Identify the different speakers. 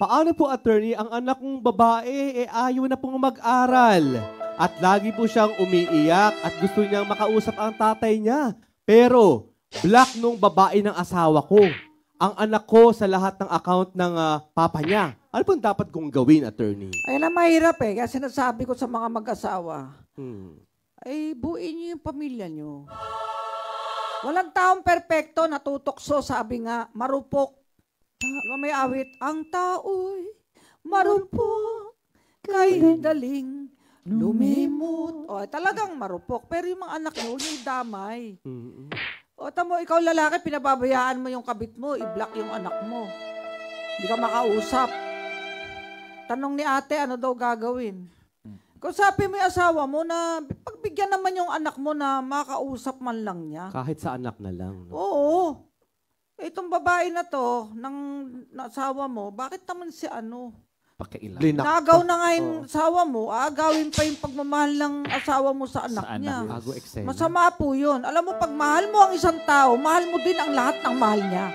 Speaker 1: Paano po, attorney, ang anak kong babae ayaw na pong mag-aral at lagi po siyang umiiyak at gusto niyang makausap ang tatay niya. Pero block nung babae ng asawa ko ang anak ko sa lahat ng account ng papa niya. Ano pong dapat kong gawin, attorney?
Speaker 2: Ay na mahirap eh. Kasi sinasabi ko sa mga mag-asawa, ay buuin niyo yung pamilya niyo. Walang taong perpekto, natutokso, sabi nga, marupok. Diba may awit, ang tao'y marupok, kay daling lumimot. O, talagang marupok. Pero yung mga anak niyo, yung damay. O, tamo, ikaw lalaki, pinababayaan mo yung kabit mo, i-block yung anak mo. Hindi ka makausap. Tanong ni ate, ano daw gagawin? Kung sabi mo yung asawa mo na, pagbigyan naman yung anak mo na makausap man lang niya.
Speaker 1: Kahit sa anak na lang. No?
Speaker 2: Oo. Itong babae na to, ng asawa mo, bakit naman si ano?
Speaker 1: Pakailan.
Speaker 2: Nagaw na nga yung asawa mo, aagawin pa yung pagmamahal ng asawa mo sa anak niya.
Speaker 1: Ago eksena.
Speaker 2: Masama po yun. Alam mo, pag mahal mo ang isang tao, mahal mo din ang lahat ng mahal niya.